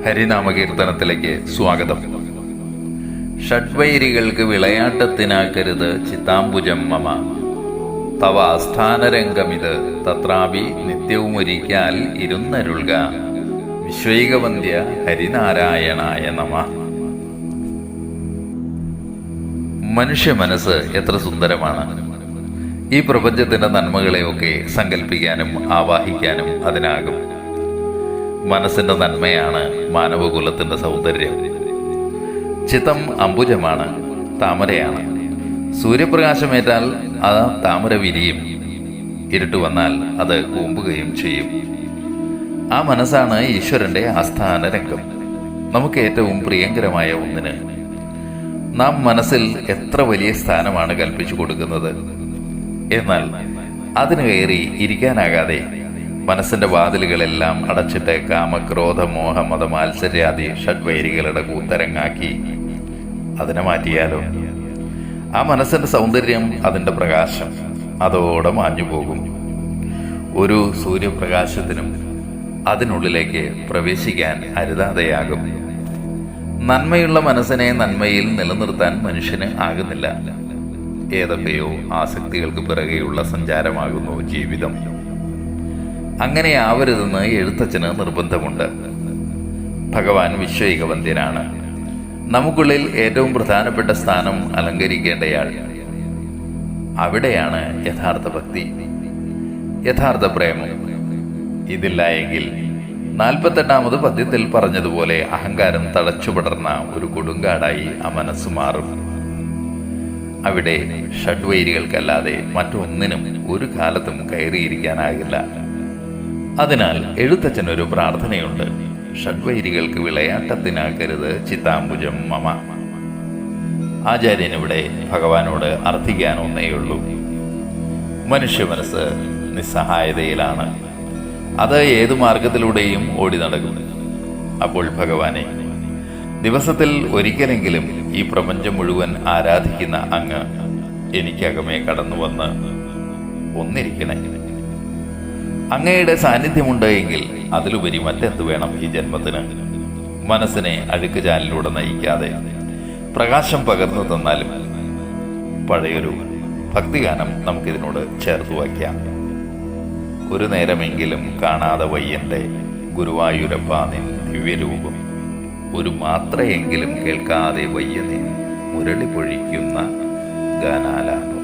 ഹരിനാമകീർത്തനത്തിലേക്ക് സ്വാഗതം. ഷഡ്വൈരികൾക്ക് വിളയാട്ടത്തിനാക്കരുത് ചിത്താംബുജം മമ, തവ ആസ്ഥാനരംഗമിത് തത്രാപി നിത്യവുമൊരിക്കാൽ ഇരുന്നരുൾക, വിശ്വൈകവന്ദ്യ ഹരിനാരായണായ നമ. മനുഷ്യ മനസ്സ് എത്ര സുന്ദരമാണ്! ഈ പ്രപഞ്ചത്തിന്റെ നന്മകളെയൊക്കെ സങ്കല്പിക്കാനും ആവാഹിക്കാനും അതിനാകും. മനസ്സിന്റെ നന്മയാണ് മാനവകുലത്തിന്റെ സൗന്ദര്യം. ചിത്തം അംബുജമാണ്, താമരയാണ്. സൂര്യപ്രകാശമേറ്റാൽ ആ താമര വിരിയും, ഇരുട്ട് വന്നാൽ അത് കൂമ്പുകയും ചെയ്യും. ആ മനസ്സാണ് ഈശ്വരന്റെ ആസ്ഥാന രംഗം. നമുക്ക് ഏറ്റവും പ്രിയങ്കരമായ ഒന്നിന് നാം മനസ്സിൽ എത്ര വലിയ സ്ഥാനമാണ് കൽപ്പിച്ചു കൊടുക്കുന്നത്. എന്നാൽ അതിന് കയറി ഇരിക്കാനാകാതെ മനസ്സിന്റെ വാതിലുകളെല്ലാം അടച്ചിട്ട് കാമക്രോധ മോഹ മത മാത്സര്യാദി ഷഡ്വൈരികളുടെ കൂത്തരങ്ങാക്കി അതിനെ മാറ്റിയാലോ? ആ മനസ്സിന്റെ സൗന്ദര്യം, അതിന്റെ പ്രകാശം അതോടെ മാഞ്ഞു പോകും. ഒരു സൂര്യപ്രകാശത്തിനും അതിനുള്ളിലേക്ക് പ്രവേശിക്കാൻ അരുതാതെയാകും. നന്മയുള്ള മനസ്സിനെ നന്മയിൽ നിലനിർത്താൻ മനുഷ്യന് ആകുന്നില്ല. ഏതൊക്കെയോ ആസക്തികൾക്ക് പിറകെയുള്ള സഞ്ചാരമാകുന്നു ജീവിതം. അങ്ങനെ ആവരുതെന്ന് എഴുത്തച്ഛന് നിർബന്ധമുണ്ട്. ഭഗവാൻ വിശ്വൈകവന്ദ്യനാണ്. നമുക്കുള്ളിൽ ഏറ്റവും പ്രധാനപ്പെട്ട സ്ഥാനം അലങ്കരിക്കേണ്ടയാൾ. അവിടെയാണ് യഥാർത്ഥ ഭക്തി, യഥാർത്ഥ പ്രേമം. ഇതില്ല എങ്കിൽ 48ാമത് പദ്യത്തിൽ പറഞ്ഞതുപോലെ അഹങ്കാരം തളച്ചുപടർന്ന ഒരു കൊടുങ്കാടായി ആ മനസ്സ് മാറും. അവിടെ ഷഡ്വൈരികൾക്കല്ലാതെ മറ്റൊന്നിനും ഒരു കാലത്തും കയറിയിരിക്കാനാകില്ല. അതിനാൽ എഴുത്തച്ഛനൊരു പ്രാർത്ഥനയുണ്ട്: ഷഡ്വൈരികൾക്ക് വിളയാട്ടത്തിനാക്കരുത് ചിത്താംബുജം മമ. ആചാര്യനിവിടെ ഭഗവാനോട് അർത്ഥിക്കാൻ ഒന്നേയുള്ളൂ. മനുഷ്യ മനസ്സ് നിസ്സഹായതയിലാണ്. അത് ഏതു മാർഗത്തിലൂടെയും ഓടി നടക്കും. അപ്പോൾ ഭഗവാനെ, ദിവസത്തിൽ ഒരിക്കലെങ്കിലും ഈ പ്രപഞ്ചം മുഴുവൻ ആരാധിക്കുന്ന അങ്ങ് എനിക്കകമേ കടന്നു വന്ന് ഒന്നിരിക്കണേ. അങ്ങയുടെ സാന്നിധ്യമുണ്ട് എങ്കിൽ അതിലുപരി മറ്റെന്ത് വേണം ഈ ജന്മത്തിന്? മനസ്സിനെ അഴുക്കുചാലിലൂടെ നയിക്കാതെ പ്രകാശം പകർന്നു തന്നാലും. പഴയൊരു ഭക്തിഗാനം നമുക്കിതിനോട് ചേർത്ത് വയ്ക്കാം. ഒരു നേരമെങ്കിലും കാണാതെ വയ്യന്റെ ഗുരുവായൂരപ്പ നിൻ ദിവ്യരൂപം, ഒരു മാത്രയെങ്കിലും കേൾക്കാതെ വയ്യ നിൻ മുരളി പൊഴിക്കുന്ന ഗാനാലാപം.